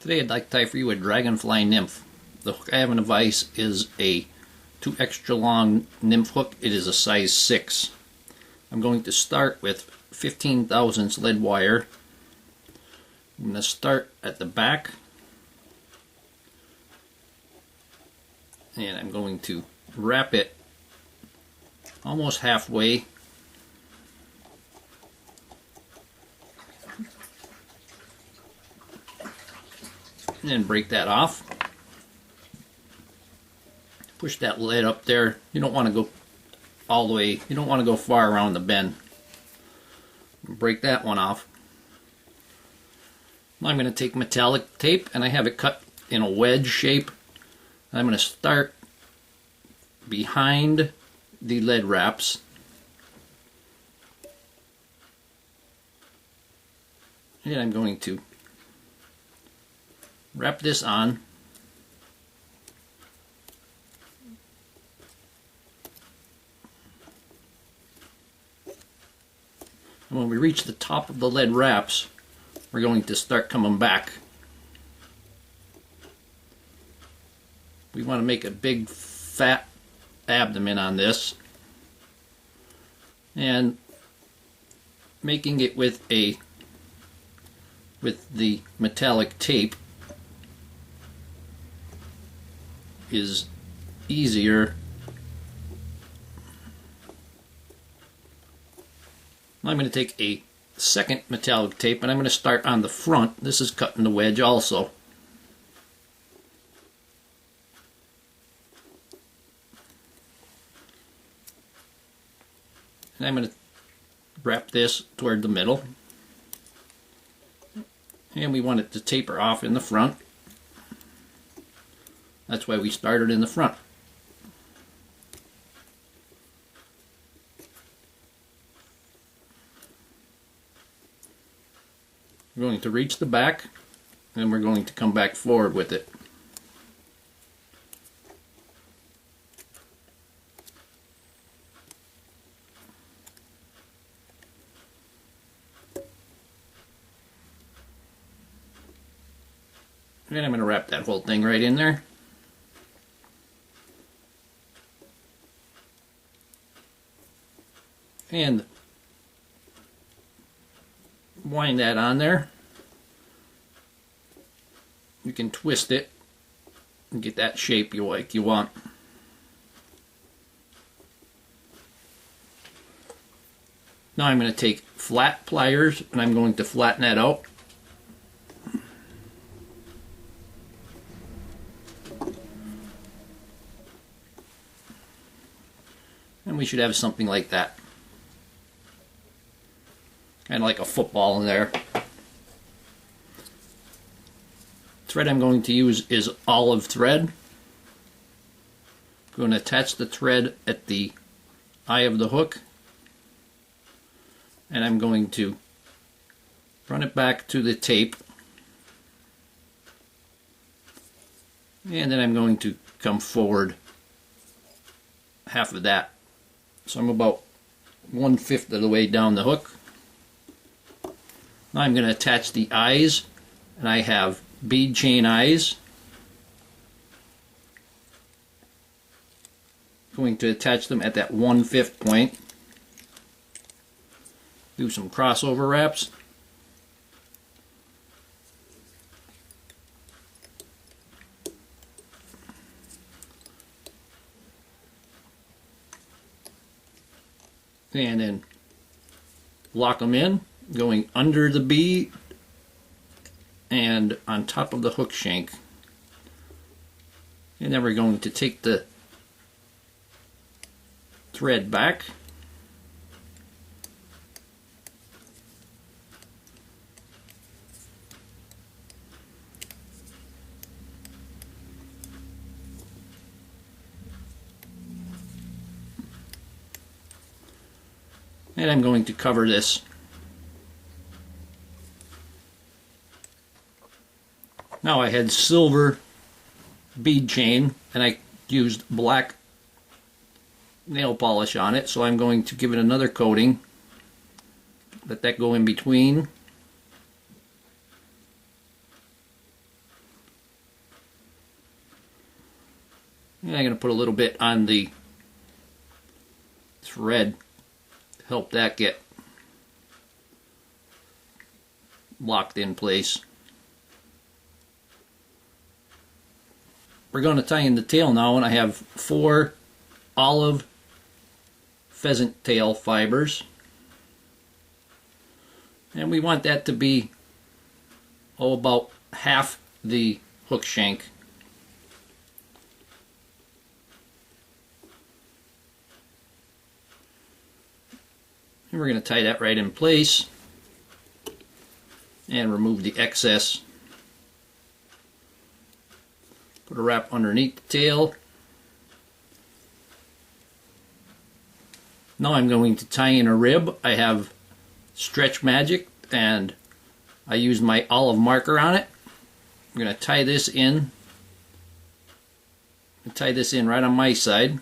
Today I'd like to tie for you a Dragonfly Nymph. The hook I have in the vise is a 2 extra long nymph hook. It is a size 6. I'm going to start with 15 thousandths lead wire. I'm going to start at the back and I'm going to wrap it almost halfway . And then break that off. Push that lead up there. You don't want to go all the way, you don't want to go far around the bend. Break that one off. Now I'm going to take metallic tape and I have it cut in a wedge shape. I'm going to start behind the lead wraps. And I'm going to wrap this on. And when we reach the top of the lead wraps, we're going to start coming back. We want to make a big fat abdomen on this, and making it with the metallic tape is easier. Now I'm going to take a second metallic tape and I'm going to start on the front. This is cut in the wedge also. And I'm going to wrap this toward the middle. And we want it to taper off in the front. That's why we started in the front. We're going to reach the back and we're going to come back forward with it. And I'm going to wrap that whole thing right in there. And wind that on there. You can twist it and get that shape you want. Now I'm going to take flat pliers and I'm going to flatten that out. And we should have something like that. Kind of like a football in there. Thread I'm going to use is olive thread. I'm going to attach the thread at the eye of the hook. And I'm going to run it back to the tape. And then I'm going to come forward half of that. So I'm about 1/5 of the way down the hook. Now I'm going to attach the eyes, and I have bead chain eyes. Going to attach them at that 1/5 point. Do some crossover wraps. And then lock them in, going under the bead and on top of the hook shank. And then we're going to take the thread back. And I'm going to cover this. Now I had silver bead chain and I used black nail polish on it, so I'm going to give it another coating. Let that go in between. And I'm going to put a little bit on the thread to help that get locked in place. We're going to tie in the tail now, and I have 4 olive pheasant tail fibers, and we want that to be about half the hook shank. And we're going to tie that right in place and remove the excess. Put a wrap underneath the tail. Now I'm going to tie in a rib. I have Stretch Magic and I use my olive marker on it. I'm going to tie this in. Tie this in right on my side.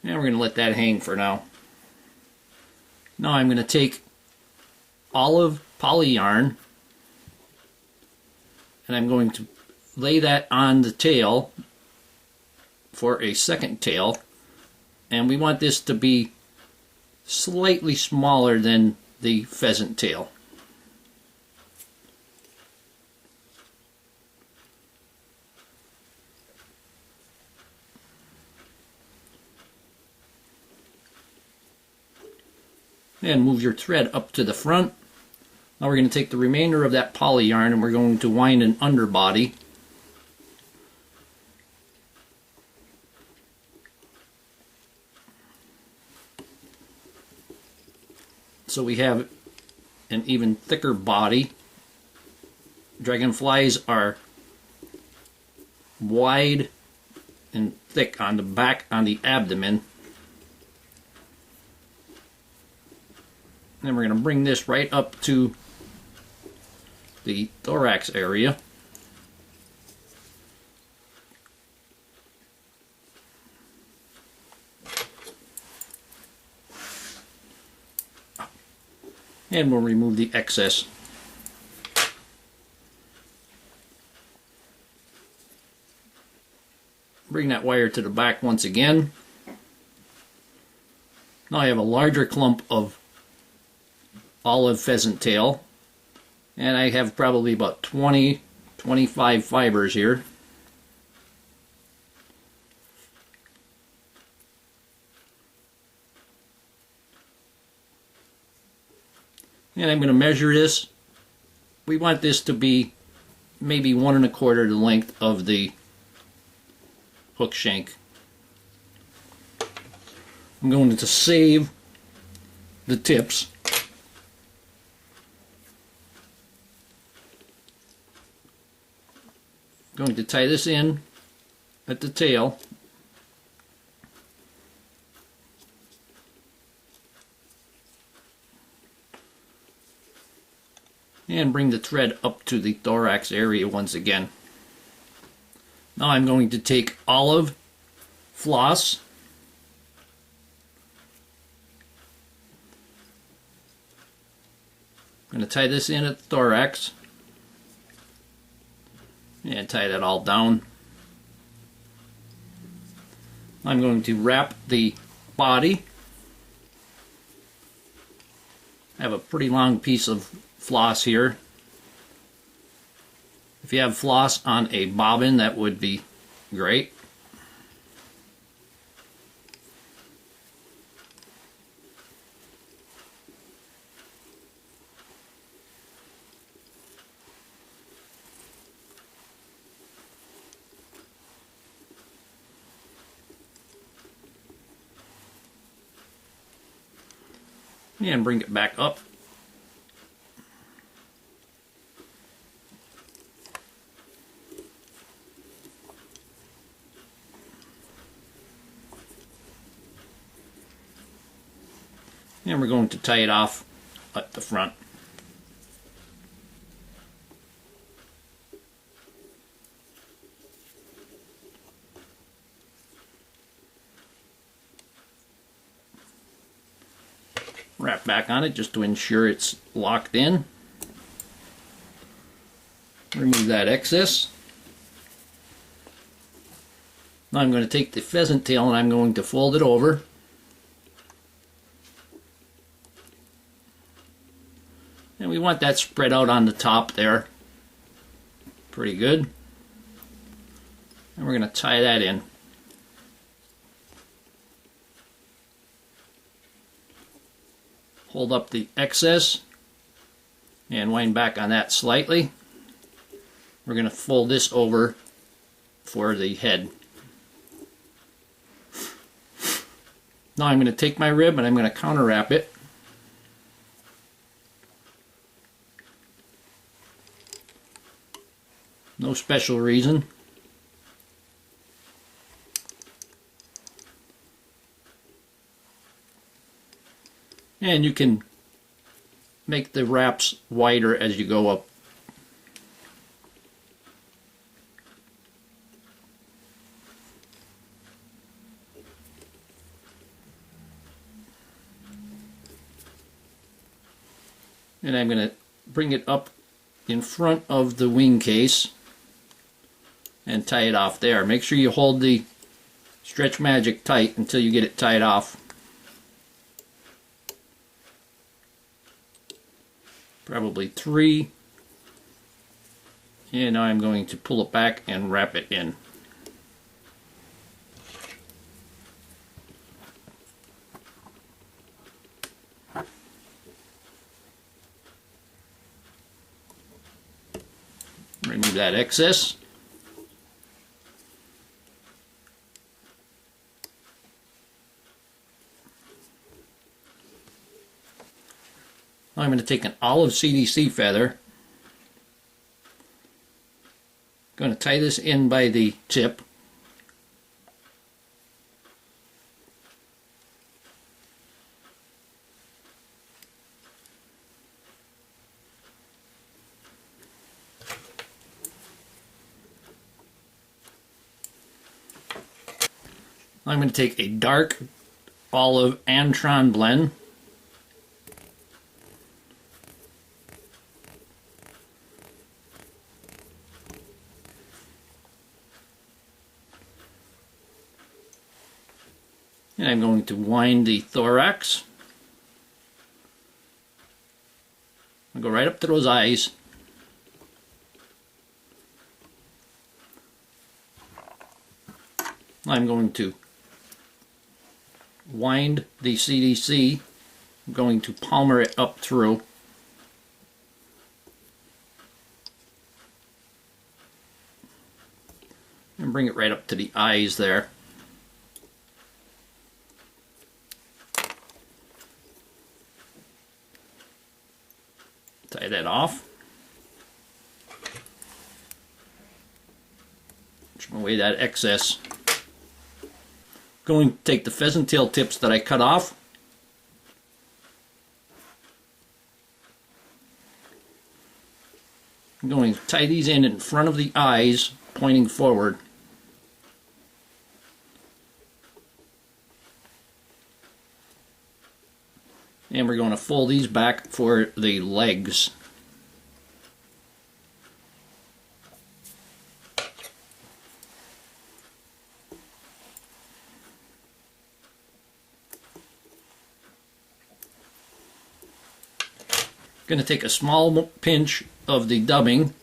And we're going to let that hang for now. Now I'm going to take olive poly yarn and I'm going to lay that on the tail for a second tail, and we want this to be slightly smaller than the pheasant tail. And move your thread up to the front. Now we're going to take the remainder of that poly yarn and we're going to wind an underbody. So we have an even thicker body. Dragonflies are wide and thick on the back, on the abdomen. Then we're going to bring this right up to the thorax area. And we'll remove the excess. Bring that wire to the back once again. Now I have a larger clump of olive pheasant tail, and I have probably about 20-25 fibers here. And I'm going to measure this. We want this to be maybe 1 1/4 the length of the hook shank. I'm going to save the tips. Going to tie this in at the tail. And bring the thread up to the thorax area once again. Now I'm going to take olive floss. I'm going to tie this in at the thorax. And tie that all down. I'm going to wrap the body. I have a pretty long piece of floss here. If you have floss on a bobbin, that would be great. And bring it back up. And we're going to tie it off at the front. Wrap back on it just to ensure it's locked in. Remove that excess. Now I'm going to take the pheasant tail and I'm going to fold it over. And we want that spread out on the top there. Pretty good. And we're going to tie that in. Hold up the excess and wind back on that slightly. We're going to fold this over for the head. Now I'm going to take my rib and I'm going to counter wrap it. No special reason. And you can make the wraps wider as you go up. And I'm going to bring it up in front of the wing case and tie it off there. Make sure you hold the Stretch Magic tight until you get it tied off. Probably 3. And now I'm going to pull it back and wrap it in. Remove that excess. Now I'm going to take an olive CDC feather. Going to tie this in by the tip. I'm going to take a dark olive Antron blend. And I'm going to wind the thorax. I'll go right up to those eyes. I'm going to wind the CDC. I'm going to palmer it up through. And bring it right up to the eyes there. Tie that off. Trim away that excess. Going to take the pheasant tail tips that I cut off. I'm going to tie these in front of the eyes, pointing forward. And we're going to fold these back for the legs. Going to take a small pinch of the dubbing.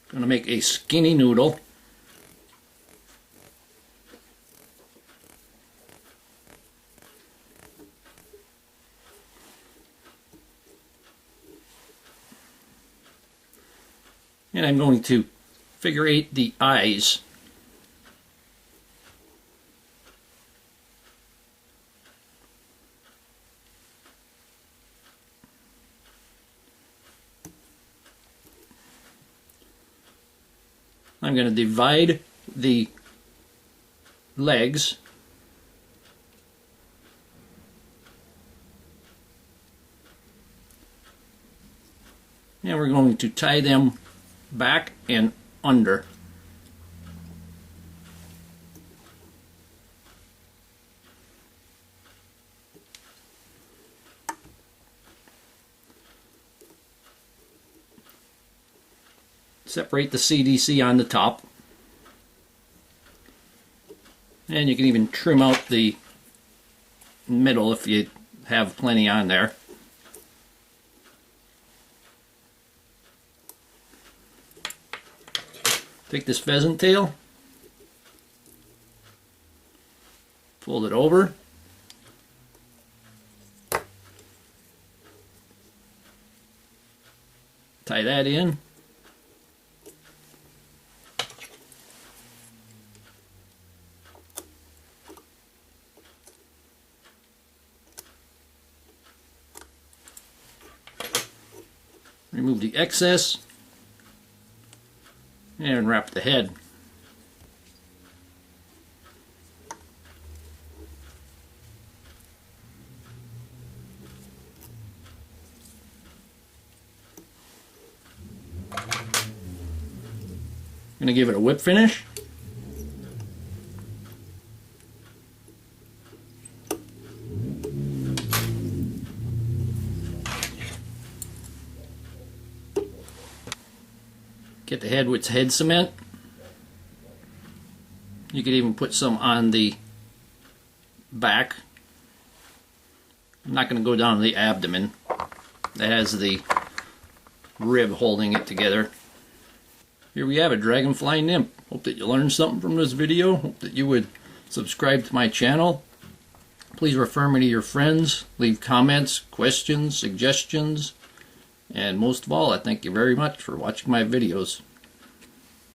Going to make a skinny noodle. And I'm going to figure eight the eyes. I'm going to divide the legs. And we're going to tie them back and under. Separate the CDC on the top. And you can even trim out the middle if you have plenty on there. Take this pheasant tail, fold it over, tie that in, remove the excess, and wrap the head. I'm going to give it a whip finish. Get the head with head cement. You could even put some on the back. I'm not going to go down to the abdomen. That has the rib holding it together. Here we have a Dragonfly Nymph. Hope that you learned something from this video. Hope that you would subscribe to my channel. Please refer me to your friends. Leave comments, questions, suggestions. And most of all, I thank you very much for watching my videos.